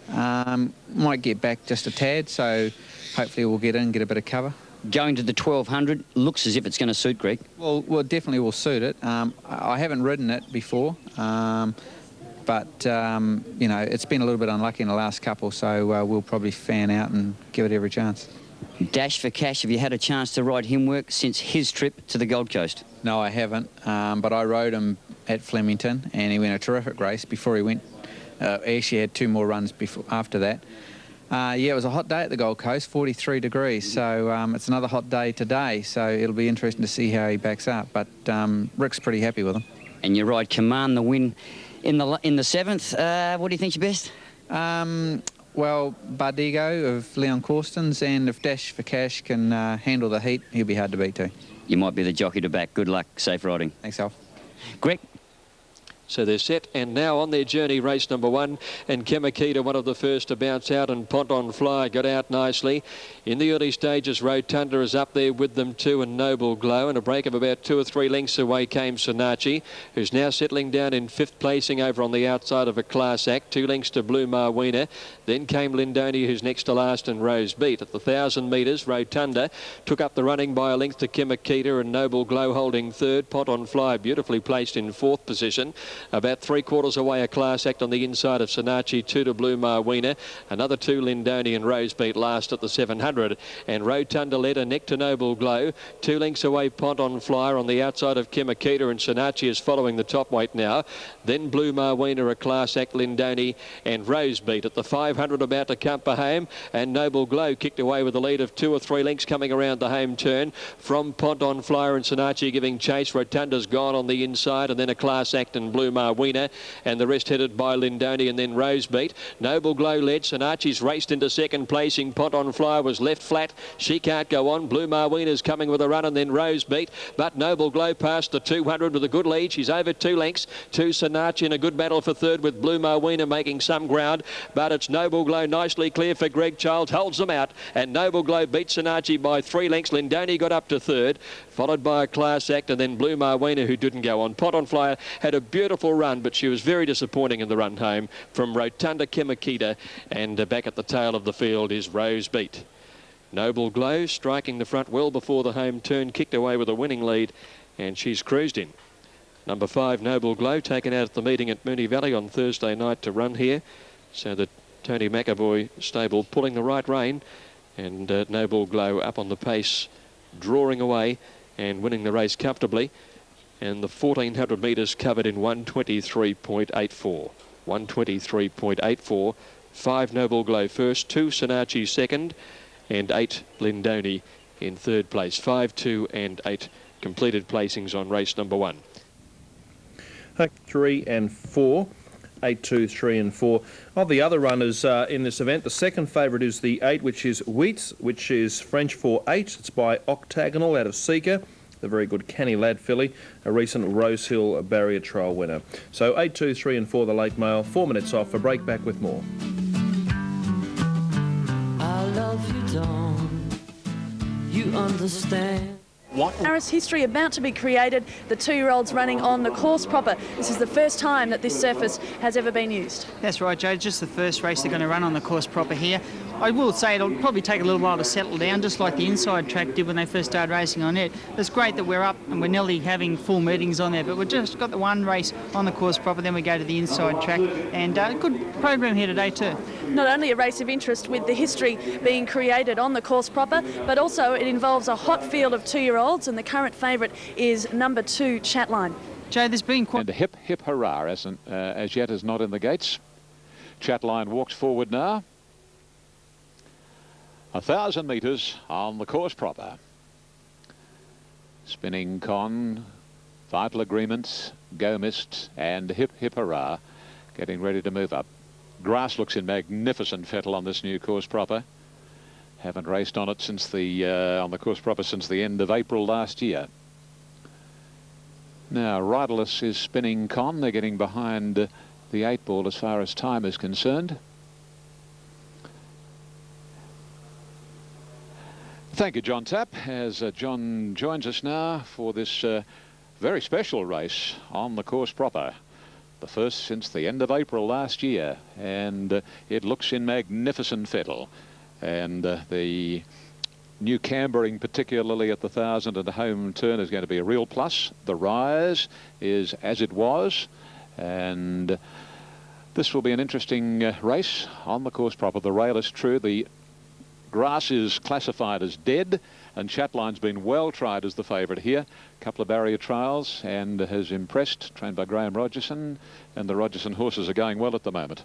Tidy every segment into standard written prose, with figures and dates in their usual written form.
Might get back just a tad, so hopefully we'll get in, get a bit of cover. Going to the 1200 looks as if it's going to suit, Greg. Well, it definitely will suit it. I haven't ridden it before, but you know, it's been a little bit unlucky in the last couple, so we'll probably fan out and give it every chance. Dash for Cash, have you had a chance to ride him work since his trip to the Gold Coast? No, I haven't, but I rode him at Flemington, and he went a terrific race before he went. He actually had 2 more runs after that. Yeah, it was a hot day at the Gold Coast, 43 degrees, so it's another hot day today, so it'll be interesting to see how he backs up, but Rick's pretty happy with him. And you ride Command the Win in the 7th. What do you think's your best? Well, Bardigo of Leon Corstens, and if Dash for Cash can handle the heat, he'll be hard to beat too. You might be the jockey to back. Good luck, safe riding. Thanks, Alf. Greg? So they're set and now on their journey, race number 1, and Kemakita, one of the first to bounce out, and Pont on Fly got out nicely. In the early stages, Rotunda is up there with them too, and Noble Glow, and a break of about 2 or 3 lengths away came Sonachi, who's now settling down in 5th placing over on the outside of a class act, 2 lengths to Blue Marwina. Then came Lindoni, who's next to last, and Rose Beat. At the 1,000 metres, Rotunda took up the running by a length to Kemakita, and Noble Glow holding 3rd. Pont on Fly beautifully placed in 4th position. About 3/4 away a class act on the inside of Sonachi, 2 to Blue Marwina, another 2 Lindoni, and Rose Beat last at the 700. And Rotunda led a neck to Noble Glow, 2 lengths away Pont on Flyer on the outside of Kemakita, and Sonachi is following the top weight now. Then Blue Marwina, a class act, Lindoni, and Rose Beat. At the 500 about to come for home, and Noble Glow kicked away with a lead of 2 or 3 lengths coming around the home turn from Pont on Flyer, and Sonachi giving chase. Rotunda's gone on the inside, and then a class act and Blue Marwina, and the rest headed by Lindoni and then Rose Beat. Noble Glow led. Sonachi's raced into 2nd placing. Pont on Flyer was left flat. She can't go on. Blue Marwina's coming with a run, and then Rose Beat. But Noble Glow past the 200 with a good lead. She's over 2 lengths to Sonachi in a good battle for 3rd, with Blue Marwina making some ground. But it's Noble Glow nicely clear for Greg Childs. Holds them out, and Noble Glow beats Sonachi by 3 lengths. Lindoni got up to 3rd, followed by a class act, and then Blue Marwina, who didn't go on. Pont on Flyer had a beautiful run, but she was very disappointing in the run home from Rotunda, Kemakita, and back at the tail of the field is Rose Beat. Noble Glow striking the front well before the home turn, kicked away with a winning lead, and she's cruised in. Number 5, Noble Glow, taken out at the meeting at Moonee Valley on Thursday night to run here, so the Tony McAvoy stable pulling the right rein, and Noble Glow up on the pace, drawing away and winning the race comfortably. And the 1,400 metres covered in 1:23.84. 1:23.84. 5 Noble Glow first, 2 Sonachi second, and 8 Lindoni in 3rd place. 5, 2 and 8 completed placings on race number 1. 3 and 4. 8, 2, 3 and 4. Of the other runners in this event, the second favourite is the 8, which is Wheats, which is French for 8. It's by Octagonal out of Seeker, the very good Canny Lad filly, a recent Rosehill Barrier Trial winner. So 8, 2, 3 and 4, the late mail. 4 minutes off for break, back with more. I love you, don't you understand? Harris history about to be created. The 2-year-olds running on the course proper. This is the first time that this surface has ever been used. That's right, Joe. Just the first race they're going to run on the course proper here. I will say it'll probably take a little while to settle down, just like the inside track did when they first started racing on it. It's great that we're up and we're nearly having full meetings on there, but we've just got the one race on the course proper, then we go to the inside track, and a good program here today too. Not only a race of interest with the history being created on the course proper, but also it involves a hot field of 2-year-olds, and the current favourite is number 2, Chatline. Joe, there's been quite... And Hip Hip Hurrah as yet is not in the gates. Chatline walks forward now. 1,000 metres on the course proper. Spinning Con, Vital Agreements, Go Mist, and Hip Hip Hurrah getting ready to move up. Grass looks in magnificent fettle on this new course proper. Haven't raced on it since on the course proper since the end of April last year. Now Riderless is Spinning Con. They're getting behind the 8 ball as far as time is concerned. Thank you, John Tapp, as John joins us now for this very special race on the course proper. The first since the end of April last year, and it looks in magnificent fettle. And the new cambering, particularly at the 1,000 and home turn, is going to be a real plus. The rise is as it was, and this will be an interesting race on the course proper. The rail is true. The grass is classified as dead, and Chatline's been well tried as the favourite here. A couple of barrier trials and has impressed, trained by Graham Rogerson, and the Rogerson horses are going well at the moment.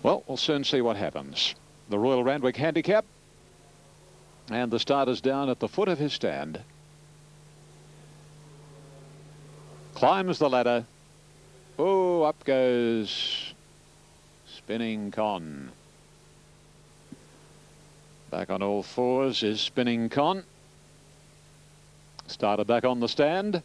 Well, we'll soon see what happens. The Royal Randwick Handicap, and the starter's down at the foot of his stand. Climbs the ladder. Oh, up goes Spinning Con. Back on all fours is Spinning Con. Starter back on the stand.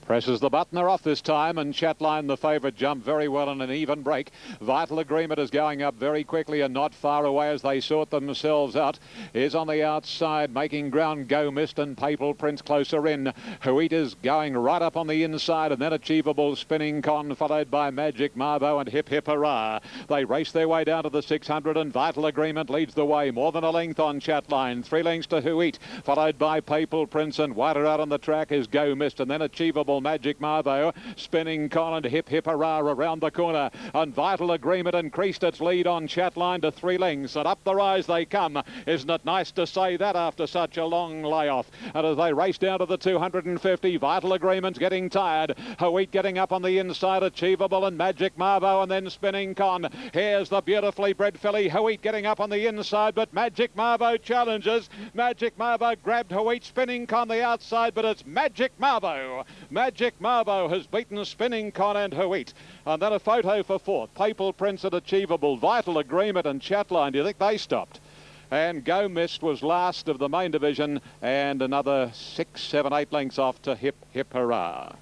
Presses the button, they're off this time, and Chatline, the favourite, jumped very well in an even break. Vital Agreement is going up very quickly and not far away as they sort themselves out. Is on the outside, making ground. Go Mist and Papal Prince closer in. Huit is going right up on the inside, and then Achievable, Spinning Con, followed by Magic Marvo and Hip Hip Hurrah. They race their way down to the 600, and Vital Agreement leads the way. More than a length on Chatline. 3 lengths to Huit, followed by Papal Prince, and wider out on the track is Go Mist, and then Achievable, Magic Marvo, Spinning Con and Hip Hip Hurrah around the corner, and Vital Agreement increased its lead on Chatline to 3 lengths, and up the rise they come. Isn't it nice to say that after such a long layoff? And as they race down to the 250, Vital Agreement's getting tired. Huit getting up on the inside, Achievable and Magic Marvo, and then Spinning Con. Here's the beautifully bred filly, Huit getting up on the inside, but Magic Marvo challenges. Magic Marvo grabbed Huit, Spinning Con the outside, but it's Magic Marvo. Magic Marvo has beaten Spinning Con and Huit. And then a photo for 4th. Papal Prince and Achievable, Vital Agreement and Chatline. Do you think they stopped? And Go Mist was last of the main division, and another 6, 7, 8 lengths off to Hip Hip Hurrah.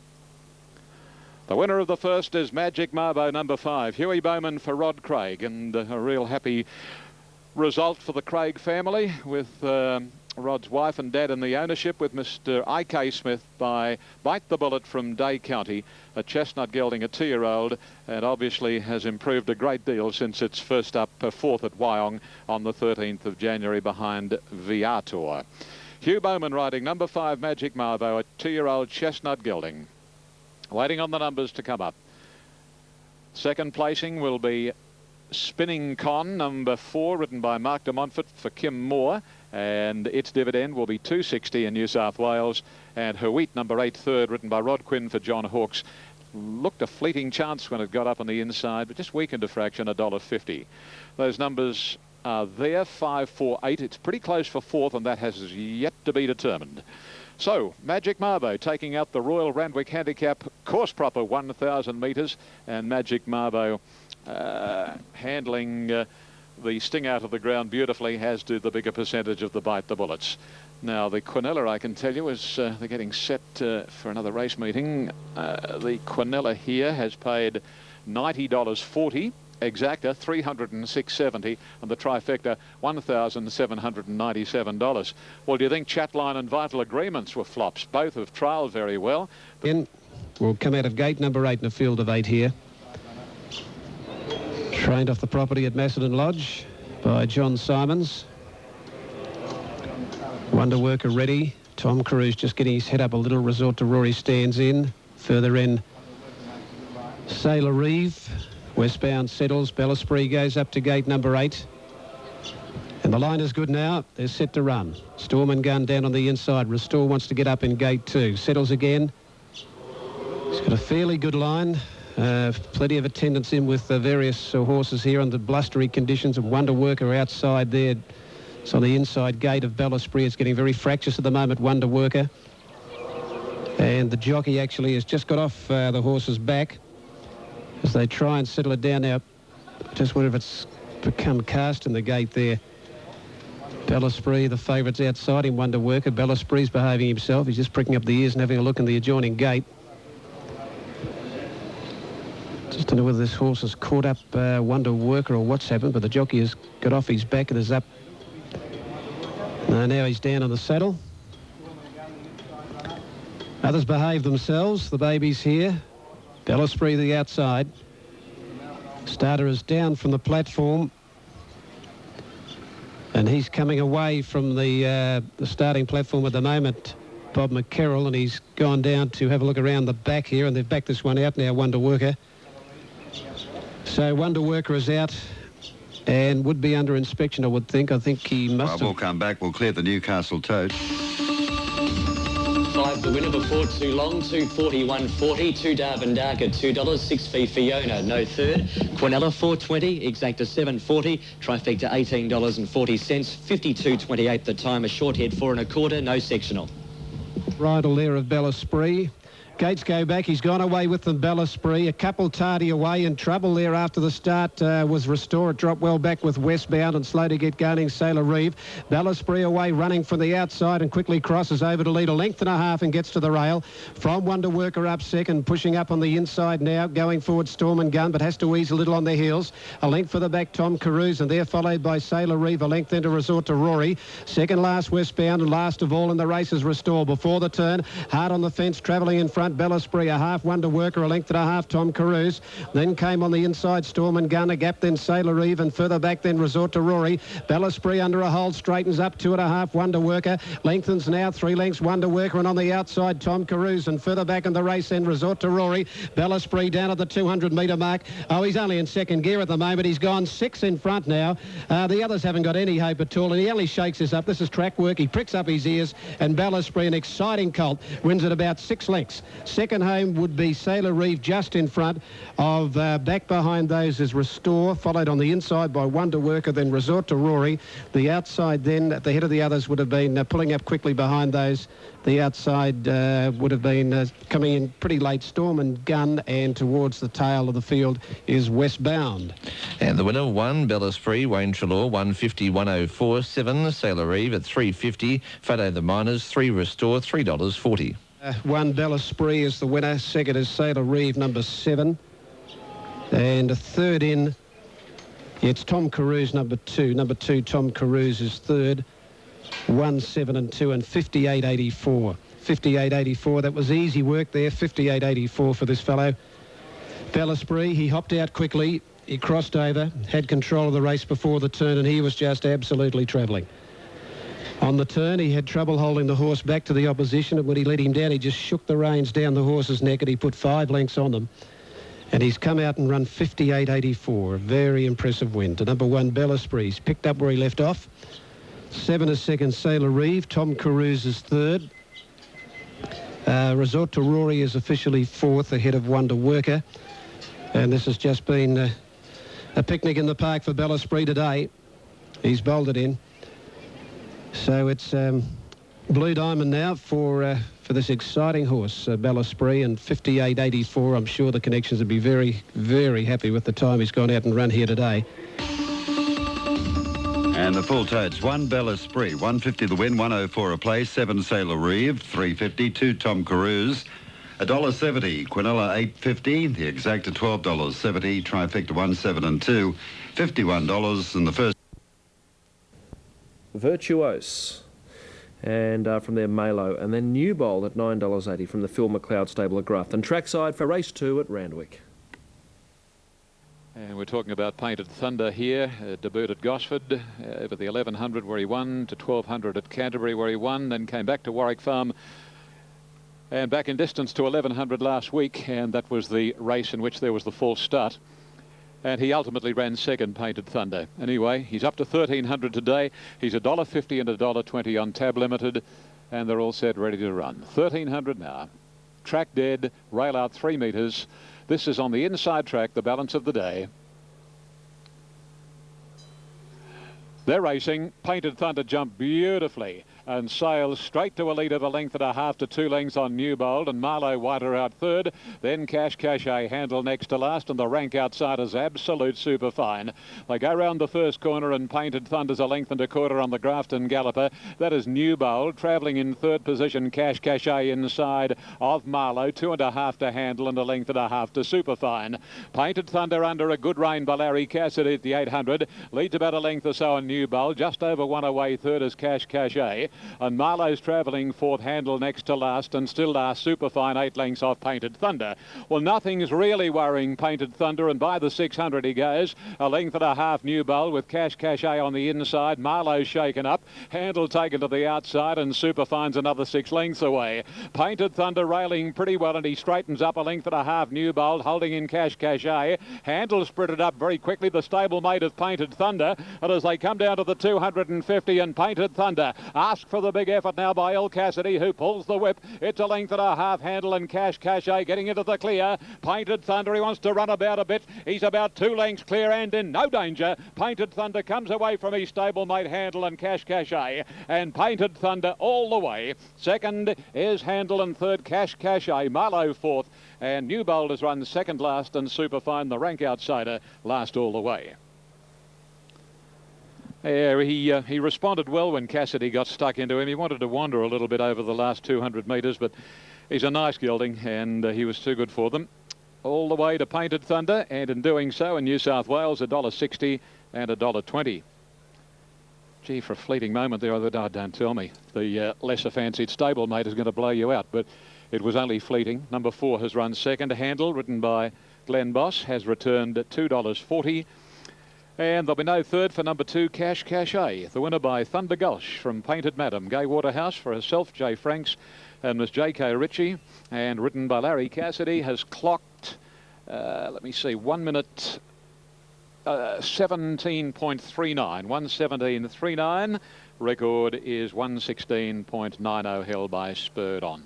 The winner of the first is Magic Marvo, number 5. Huey Bowman for Rod Craig, and a real happy result for the Craig family, with Rod's wife and dad in the ownership, with Mr. I.K. Smith by Bite the Bullet from Day County, a chestnut gelding, a 2-year-old, and obviously has improved a great deal since its first up 4th at Wyong on the 13th of January behind Viator. Hugh Bowman riding number 5 Magic Marvo, a 2-year-old chestnut gelding. Waiting on the numbers to come up. Second placing will be Spinning Con, number 4, ridden by Mark de Montfort for Kim Moore, and its dividend will be $2.60 in New South Wales. And Huit, number 8, third, ridden by Rod Quinn for John Hawkes, looked a fleeting chance when it got up on the inside, but just weakened a fraction, $1.50. Those numbers are there, 5, 4, 8. It's pretty close for 4th, and that has yet to be determined. So, Magic Marvo taking out the Royal Randwick Handicap course proper 1,000 metres, and Magic Marvo handling the sting out of the ground beautifully, as do the bigger percentage of the Bite the Bullets. Now, the Quinella, I can tell you, is they're getting set for another race meeting. The Quinella here has paid $90.40. Exacta $306.70, and the trifecta $1,797. Well, do you think Chatline and Vital Agreements were flops? Both have trialled very well. Will come out of gate number 8 in a field of 8 here. Trained off the property at Macedon Lodge by John Simons. Wonder Worker ready. Tom Cruise just getting his head up a little. Resort to Rory stands in. Further in, Sailor Reeve. Westbound settles. Bellispree goes up to gate number 8. And the line is good now. They're set to run. Storm and Gun down on the inside. Restore wants to get up in gate 2. Settles again. He's got a fairly good line. Plenty of attendance in with various horses here under blustery conditions. And Wonder Worker outside there. It's on the inside gate of Bellispree. It's getting very fractious at the moment, Wonder Worker. And the jockey actually has just got off the horse's back as they try and settle it down now. Just wonder if it's become cast in the gate there. Bellispree, the favourites outside him, Wonder Worker. Bellispree's behaving himself. He's just pricking up the ears and having a look in the adjoining gate. Just don't know whether this horse has caught up Wonder Worker or what's happened, but the jockey has got off his back and is up. Now he's down on the saddle. Others behave themselves. The baby's here. Bellisbury the outside. Starter is down from the platform. And he's coming away from the starting platform at the moment, Bob McCarroll, and he's gone down to have a look around the back here, and they've backed this one out now, Wonder Worker. So Wonder Worker is out and would be under inspection, I would think. I think he must have... We'll come back. We'll clear the Newcastle tote. 5 the winner before too long, 241.40, 2 Darwin Dark at $2, 6 fee Fiona, no third. Quinella 4.20, Exacta 7.40, Trifecta $18.40, 52.28 the time, a short head 4 1/4, no sectional. Bridle there of Bellisbury. Gates go back. He's gone away with them, Bellisbury. A couple tardy away, in trouble there after the start was Restore. It dropped well back with Westbound and slow to get going, Sailor Reeve. Bellisbury away, running from the outside and quickly crosses over to lead a length and a half and gets to the rail. From Wonder Worker up second, pushing up on the inside now, going forward Storm and Gun, but has to ease a little on their heels. A length for the back, Tom Carews, and they're followed by Sailor Reeve. A length into Resort to Rory. Second last, Westbound, and last of all in the race is Restore. Before the turn, hard on the fence, travelling in front, Bellisbury, a half Wonder Worker, a length and a half Tom Carews. Then came on the inside Storm and Gun, a gap, then Sailor Reeve, and further back then Resort to Rory. Bellisbury under a hold, straightens up 2 1/2 Wonder Worker, lengthens now 3 lengths Wonder Worker, and on the outside Tom Carews, and further back in the race then Resort to Rory. Bellisbury down at the 200 metre mark. Oh, he's only in second gear at the moment. He's gone 6 in front now. The others haven't got any hope at all, and he only shakes this up. This is track work. He pricks up his ears, and Bellisbury, an exciting colt, wins at about 6 lengths. Second home would be Sailor Reeve just in front of, back behind those is Restore, followed on the inside by Wonder Worker, then Resort to Rory. The outside then at the head of the others would have been pulling up quickly behind those. The outside would have been coming in pretty late, Storm and Gun, and towards the tail of the field is Westbound. And the winner, 1 Bellisbury, Wayne Trelaw, 150.104, 7 Sailor Reeve at 350, Fado the Miners, 3 Restore, $3.40. 1 Bellisbury is the winner. Second is Sailor Reeve, number 7. And a third in, it's Tom Carews, number 2. Number 2, Tom Carews is third. 1, 7 and 2 and 58.84. 58.84, that was easy work there. 58.84 for this fellow. Bellisbury, he hopped out quickly. He crossed over, had control of the race before the turn, and he was just absolutely travelling. On the turn, he had trouble holding the horse back to the opposition, and when he let him down, he just shook the reins down the horse's neck, and he put 5 lengths on them. And he's come out and run 58.84. A very impressive win to number 1, Bellisbury. He's picked up where he left off. 7 is second, Sailor Reeve. Tom Carews is third. Resort to Rory is officially fourth, ahead of Wonder Worker. And this has just been a picnic in the park for Bellisbury today. He's bowled it in. So it's Blue Diamond now for this exciting horse, Bellisbury, and 58.84. I'm sure the connections would be very, very happy with the time he's gone out and run here today. And the full totes, 1 Bellisbury, 150 the win, 104 a place, 7 Sailor Reeve, 350, 2 Tom Carews, $1.70, Quinella $8.50, the Exacta $12.70, Trifecta 1, 7 and 2, $51 in the first. Virtuose, and from there Malo, and then New Bowl at $9.80 from the Phil McLeod stable at Grafton. Trackside for race 2 at Randwick. And we're talking about Painted Thunder here. Debuted at Gosford over the 1100 where he won, to 1200 at Canterbury where he won, then came back to Warwick Farm and back in distance to 1100 last week, and that was the race in which there was the false start. And he ultimately ran second, Painted Thunder. Anyway, he's up to 1300 today. He's $1.50 and $1.20 on Tab Limited, and they're all set, ready to run. 1300 now. Track dead, rail out 3 metres. This is on the inside track, the balance of the day. They're racing. Painted Thunder jumped beautifully and sails straight to a lead of a length and a half to 2 lengths on Newbold, and Marlowe Whiter out third. Then Cash Cachet handle next to last, and the rank outside is Absolute Superfine. They go round the first corner, and Painted Thunder's a length and a quarter on the Grafton Galloper. That is Newbold travelling in third position. Cash Cachet inside of Marlowe, 2 1/2 to handle and a length and a half to Superfine. Painted Thunder under a good rein by Larry Cassidy at the 800. Leads about a length or so on Newbold. Just over 1 away third is Cash Cachet. And Marlowe's travelling fourth, Handle next to last, and still last, Superfine 8 lengths off Painted Thunder. Well, nothing's really worrying Painted Thunder, and by the 600 he goes. A length and a half New Bowl with Cash Cachet on the inside. Marlowe's shaken up. Handle taken to the outside, and Superfine's another 6 lengths away. Painted Thunder railing pretty well, and he straightens up a length and a half New Bowl, holding in Cash Cachet. Handle sprinted up very quickly, the stablemate of Painted Thunder, and as they come down to the 250, and Painted Thunder ask for the big effort now by El Cassidy, who pulls the whip. It's a length and a half. Handle and Cash Cachet getting into the clear. Painted Thunder, he wants to run about a bit. He's about 2 lengths clear and in no danger. Painted Thunder comes away from his stablemate Handle and Cash Cachet, and Painted Thunder all the way. Second is Handle, and third Cash Cachet. Marlowe fourth, and New Bowl has run second last, and Superfine, the rank outsider, last all the way. Yeah, he responded well when Cassidy got stuck into him. He wanted to wander a little bit over the last 200 metres, but he's a nice gelding, and he was too good for them. All the way to Painted Thunder, and in doing so, in New South Wales, $1.60 and $1.20. Gee, for a fleeting moment there, I thought, don't tell me the lesser fancied stablemate is going to blow you out, but it was only fleeting. Number 4 has run second. Handle, ridden by Glenn Boss, has returned at $2.40. And there'll be no third for number 2, Cash Cachet. The winner by Thunder Gulch from Painted Madam. Gay Waterhouse for herself, Jay Franks and Miss J.K. Ritchie. And ridden by Larry Cassidy, has clocked, let me see, 1 minute 17.39. 1:17.39. Record is 1:16.90, held by Spurred On.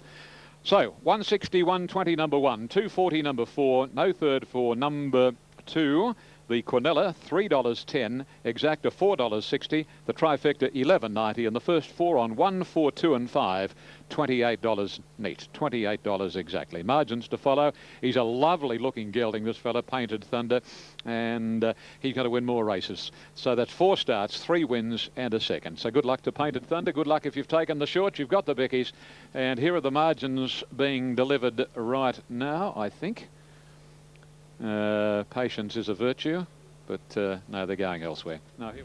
So 1:60, 1:20 number 1, 2:40 number 4, no third for number 2. The Quinella, $3.10, Exacta, $4.60, the Trifecta, $11.90, and the first 4 on 1, 4, 2 and 5, $28 neat, $28 exactly. Margins to follow. He's a lovely looking gelding, this fella, Painted Thunder, and he's going to win more races. So that's 4 starts, 3 wins and a second. So good luck to Painted Thunder. Good luck if you've taken the short. You've got the bickies, and here are the margins being delivered right now, I think. Patience is a virtue, but no, they're going elsewhere. No, here.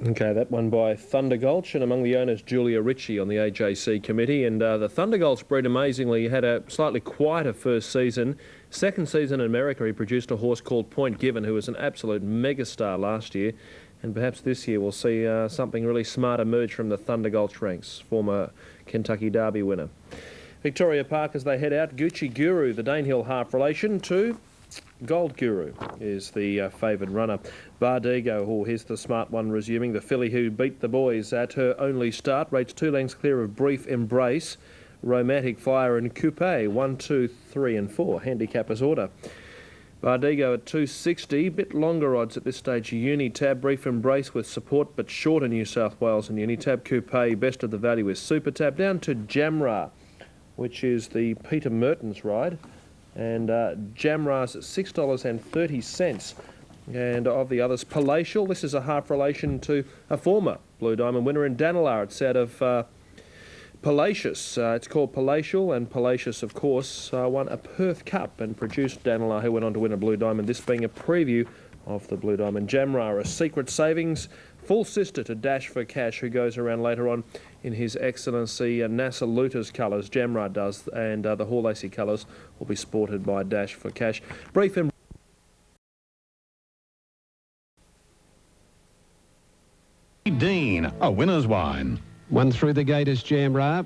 Okay, that one by Thunder Gulch, and among the owners, Julia Ritchie on the AJC committee. And the Thunder Gulch breed amazingly had a slightly quieter first season. Second season in America, he produced a horse called Point Given, who was an absolute megastar last year. And perhaps this year we'll see something really smart emerge from the Thunder Gulch ranks, former Kentucky Derby winner. Victoria Park as they head out. Gucci Guru, the Danehill half relation to Gold Guru, is the favoured runner. Bardigo, oh, here's the smart one resuming. The filly who beat the boys at her only start, rates 2 lengths clear of Brief Embrace, Romantic Fire and Coupe, 1, 2, 3 and 4, handicappers order. Bardigo at 260, bit longer odds at this stage. Unitab, Brief Embrace with support, but shorter New South Wales, and Unitab Coupe, best of the value is Supertab. Down to Jamra, which is the Peter Mertens ride. And Jamra's at $6.30. And of the others, Palatial. This is a half relation to a former Blue Diamond winner in Danilar. It's out of Palacious. It's called Palatial, and Palacious, of course, won a Perth Cup and produced Danilar, who went on to win a Blue Diamond. This being a preview of the Blue Diamond. Jamra, a Secret Savings, full sister to Dash for Cash, who goes around later on in His Excellency NASA Luter's colours. Jamra does, and the Hall Lacey colours will be sported by Dash for Cash. Brief and Dean, a winner's wine. One through the gate is Jamra.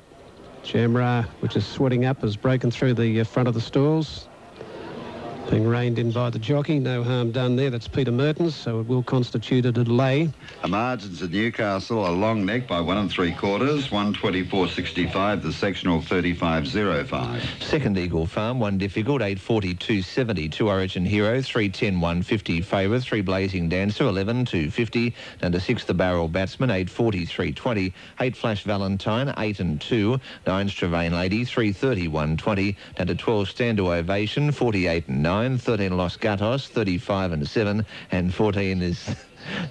Jamra, which is sweating up, has broken through the front of the stalls. Being reined in by the jockey, no harm done there. That's Peter Mertens, so it will constitute a delay. The margins at Newcastle, a long neck by 1 3/4, 124.65, the sectional 35.05. Second Eagle Farm, 1 difficult, 840.270. 2 Origin Hero, 310, 150 favourite. 3 Blazing Dancer, 11, 250. Down to 6 The Barrel Batsman, 840, 320. 8 Flash Valentine, 8 and 2. 9 Stravain Lady, 330, 120. Down to 12 Stand to Ovation, 48 and 9. 13 Los Gatos, 35 and 7. And 14 is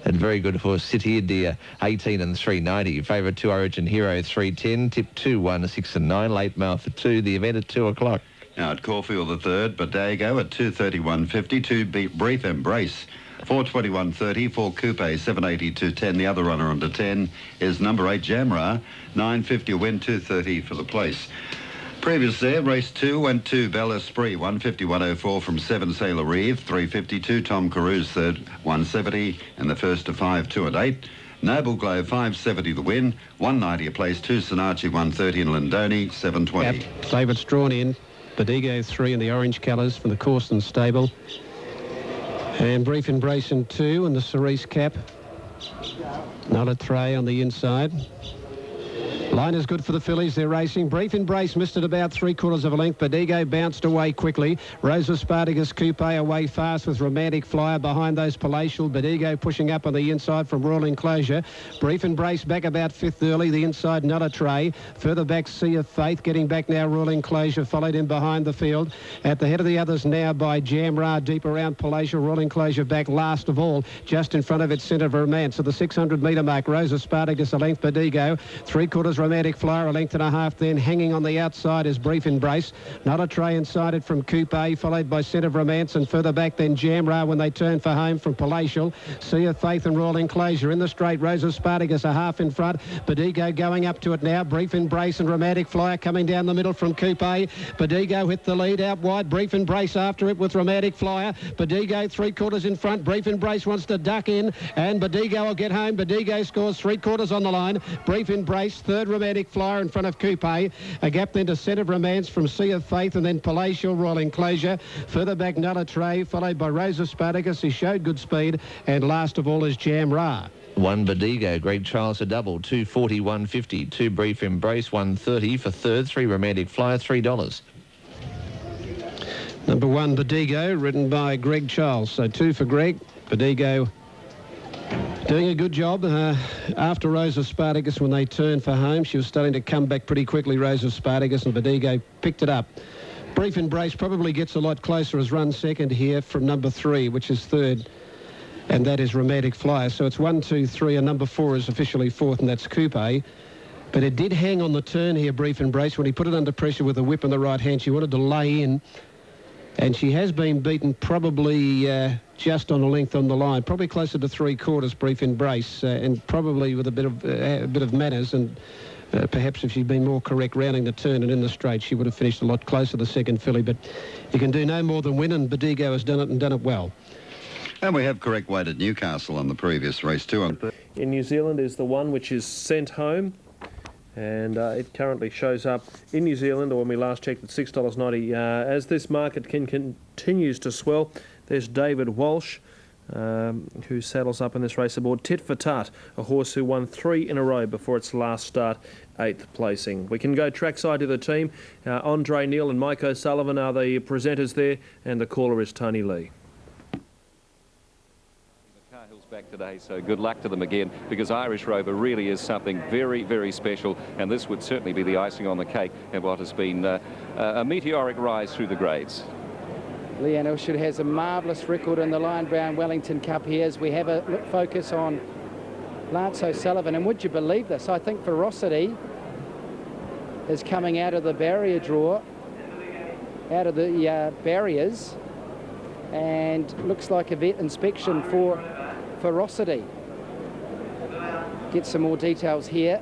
a very good horse, Sit Here Dear, 18 and 390. Favourite 2 Origin Hero, 310. Tip 2, 1, 6 and 9. Late Mouth at 2. The event at 2 o'clock. Now at Caulfield the third, Bodego at 231.50. 2 Brief Embrace 4:21.30 for Coupe, 7:82.10. The other runner under 10 is number 8, Jamra, 9.50 a win, 2.30 for the place. Previous there, race 2 went to Bel Esprit, 150.104 from 7 Sailor Reeve, 3.52 Tom Carews third, 1.70 and the first to 5, 2 and 8. Noble Glow, 5.70 the win, 1.90 a place, 2 Sinachi, 1.30 and Lindoni, 7.20. Yep. Favourites drawn in, Bodigo 3 in the orange colours from the Corson stable. And Brief Embrace in 2 and the Cerise cap. Another tray on the inside. Line is good for the fillies. They're racing. Brief Embrace missed it about 3/4 of a length. Bodigo bounced away quickly. Rosa Spartacus Coupe away fast with Romantic Flyer behind those Palatial. Bodigo pushing up on the inside from Royal Enclosure. Brief Embrace back about 5th early. The inside not a tray. Further back Sea of Faith. Getting back now Royal Enclosure followed in behind the field. At the head of the others now by Jamra deep around Palatial. Royal Enclosure back last of all. Just in front of its Centre of Romance. At the 600 metre mark. Rosa Spartacus a length. Bodigo 3/4 Romantic Flyer, a length and a half then. Hanging on the outside is Brief Embrace. Not a tray inside it from Coupe, followed by Centre of Romance, and further back then Jamra when they turn for home from Palatial. Sea of Faith and Royal Enclosure in the straight. Rosa Spartacus a half in front. Bodigo going up to it now. Brief Embrace and Romantic Flyer coming down the middle from Coupe. Bodigo hit the lead out wide. Brief Embrace after it with Romantic Flyer. Bodigo 3/4 in front. Brief Embrace wants to duck in, and Bodigo will get home. Bodigo scores 3/4 on the line. Brief Embrace third. Romantic Flyer in front of Coupe. A gap then to Centre of Romance from Sea of Faith, and then Palatial, Royal Enclosure. Further back Nulla Tray, followed by Rosa Spartacus, who showed good speed, and last of all is Jamra. 1 Bodigo, Greg Charles a double, 2.40, 1.50, 2 Brief Embrace, 1.30 for third, 3 Romantic Flyer, $3. Number 1 Bodigo, ridden by Greg Charles. So 2 for Greg. Bodigo doing a good job. After Rosa Spartacus, when they turned for home, she was starting to come back pretty quickly, Rosa Spartacus, and Bodigo picked it up. Brief Embrace probably gets a lot closer as run second here from number 3, which is third, and that is Romantic Flyer. So it's 1, 2, 3, and number 4 is officially fourth, and that's Coupe. But it did hang on the turn here, Brief Embrace, when he put it under pressure with a whip in the right hand. She wanted to lay in, and she has been beaten probably just on a length on the line, probably closer to 3/4, Brief Embrace, and probably with a bit of manners, and perhaps if she'd been more correct rounding the turn and in the straight, she would have finished a lot closer, the second filly. But you can do no more than win, and Bodigo has done it and done it well. And we have correct weight at Newcastle on the previous race too. In New Zealand is the one which is sent home, and it currently shows up in New Zealand, or when we last checked, at $6.90. As this market continues to swell, there's David Walsh, who saddles up in this race aboard Tit for Tat, a horse who won 3 in a row before its last start, 8th placing. We can go trackside to the team. Andre Neal and Mike O'Sullivan are the presenters there, and the caller is Tony Lee. Back today, so good luck to them again, because Irish Rover really is something very, very special, and this would certainly be the icing on the cake in what has been a meteoric rise through the grades. Leanne Elshad has a marvellous record in the Lion Brown Wellington Cup here, as we have a focus on Lance O'Sullivan. And would you believe this? I think Ferocity is coming out of the barrier draw, out of the barriers, and looks like a vet inspection for Ferocity. Get some more details here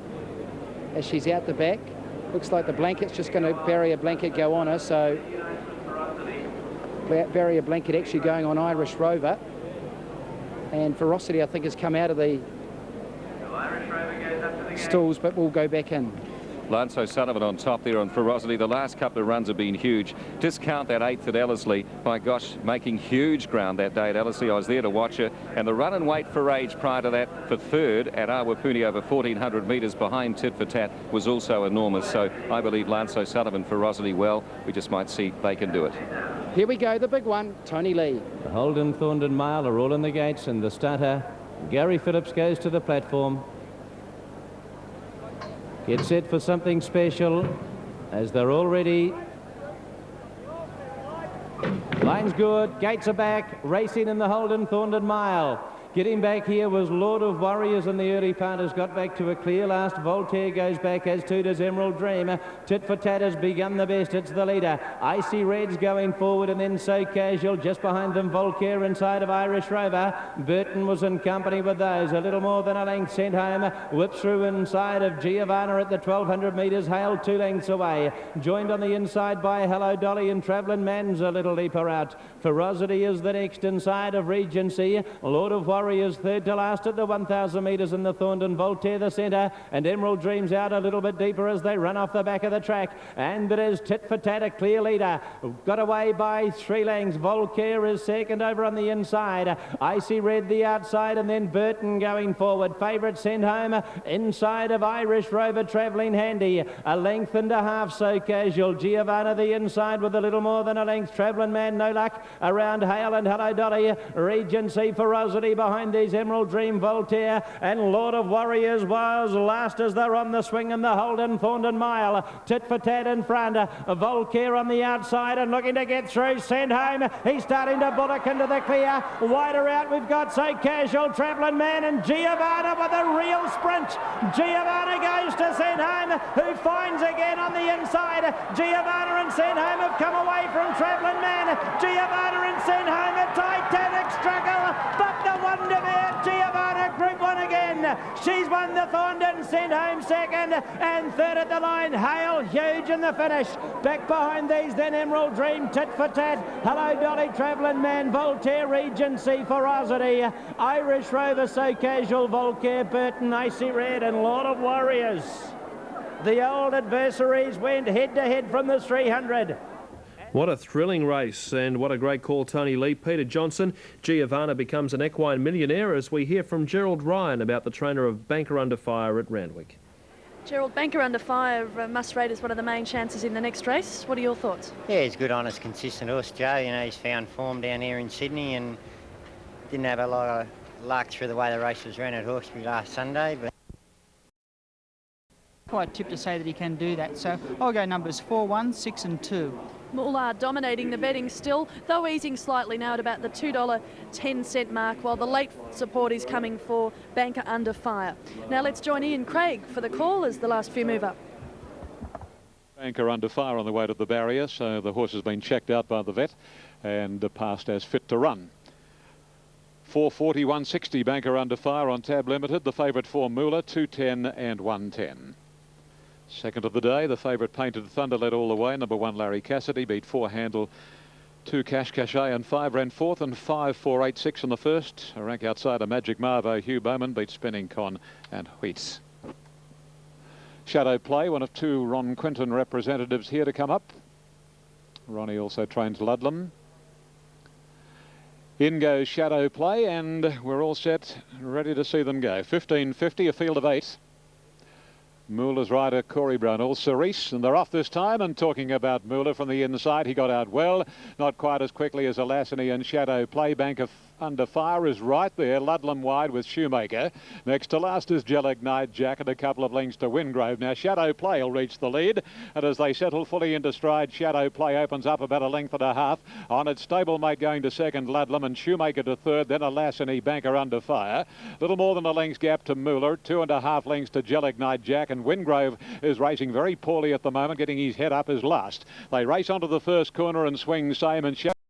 as she's out the back. Looks like the blanket's just going to barrier blanket go on her, so barrier blanket actually going on Irish Rover, and Ferocity I think has come out of the stalls but will go back in. Lance O'Sullivan on top there on Ferocity. The last couple of runs have been huge. Discount that 8th at Ellerslie. My gosh, making huge ground that day at Ellerslie. I was there to watch her. And the run and wait for age prior to that for third at Awapuni over 1,400 metres behind Tit for Tat was also enormous. So I believe Lance O'Sullivan, Ferocity well. We just might see if they can do it. Here we go, the big one, Tony Lee. The Holden Thorndon Mile are all in the gates, and the starter, Gary Phillips, goes to the platform. Get set for something special, as they're all ready. Line's good, gates are back, racing in the Holden Thorndon Mile. Getting back here was Lord of Warriors in the early part, has got back to a clear last. Voltaire goes back, as too does Emerald Dream. Tit for Tat has begun the best, it's the leader. Icy Red's going forward, and then So Casual just behind them. Voltaire inside of Irish Rover. Burton was in company with those, a little more than a length sent home. Whips through inside of Giovanna at the 1200 metres, Hale 2 lengths away. Joined on the inside by Hello Dolly, and Travelling Man's a little leaper out. Ferocity is the next inside of Regency. Lord of Warriors third to last at the 1000 metres in the Thorndon. Voltaire the centre, and Emerald Dreams out a little bit deeper as they run off the back of the track. And it is Tit for Tat, a clear leader. Got away by 3 lengths. Voltaire is second over on the inside. Icy Red the outside, and then Burton going forward. Favourite sent home inside of Irish Rover, travelling handy. A length and a half, So Casual. Giovanna the inside with a little more than a length. Travelling Man, no luck. Around Hale and Hello Dolly. Regency, Ferocity behind these. Emerald Dream, Voltaire, and Lord of Warriors was last as they're on the swing in the Holden Thorndon Mile. Tit for Tat in front. Voltaire on the outside and looking to get through. Sent home. He's starting to bullock into the clear. Wider out we've got So Casual, Travelling Man, and Giovanna with a real sprint. Giovanna goes to Sent home, who finds again on the inside. Giovanna and Sent home have come away from Travelling Man. Giovanna and Sent home, a titanic struggle, but the Wonder Mare, Giovanna, Group 1 again. She's won the Thorndon, Sent home second, and third at the line. Hale huge in the finish. Back behind these then Emerald Dream, Tit for Tat, Hello Dolly, Travelling Man, Voltaire, Regency, Ferocity, Irish Rover, So Casual, Voltaire, Burton, Icy Red, and Lord of Warriors. The old adversaries went head to head from the 300. What a thrilling race, and what a great call, Tony Lee. Peter Johnson, Giovanna becomes an equine millionaire, as we hear from Gerald Ryan about the trainer of Banker Under Fire at Randwick. Gerald, Banker Under Fire must rate as one of the main chances in the next race. What are your thoughts? Yeah, he's a good, honest, consistent horse, Joe. You know, he's found form down here in Sydney and didn't have a lot of luck through the way the race was ran at Hawkesbury last Sunday, but quite tipped to say that he can do that. So I'll go numbers 4, 1, 6 and 2. Muller dominating the betting still, though easing slightly now at about the $2.10 mark, while the late support is coming for Banker Under Fire. Now let's join Ian Craig for the call as the last few move up. Banker Under Fire on the way to the barrier, so the horse has been checked out by the vet and passed as fit to run. 440, 160 Banker Under Fire on Tab Limited. The favourite 4 Muller, 210 and 110. Second of the day, the favourite Painted Thunder led all the way. Number 1 Larry Cassidy beat 4 Handle, 2 Cash Cachet and 5 ran fourth, and 5 4 8 6 in the first. A rank outside of Magic Marvo, Hugh Bowman beat Spinning Con and Wheats. Shadow Play, one of 2 Ron Quinton representatives here to come up. Ronnie also trains Ludlam. In goes Shadow Play, and we're all set, ready to see them go. 15.50, a field of 8. Muller's rider Corey Brownell, Cerise, and they're off this time. And talking about Muller from the inside, he got out well, not quite as quickly as Alassany and Shadow Play. Banker Under Fire is right there, Ludlam wide with Shoemaker. Next to last is Gelignite Jack, and a couple of lengths to Wingrove. Now Shadow Play will reach the lead, and as they settle fully into stride, Shadow Play opens up about a length and a half. On its stablemate going to second, Ludlam, and Shoemaker to third, then Alassany, Banker Under Fire. Little more than a length's gap to Muller, 2.5 lengths to Gelignite Jack, and Wingrove is racing very poorly at the moment, getting his head up as last. They race onto the first corner and swing same, and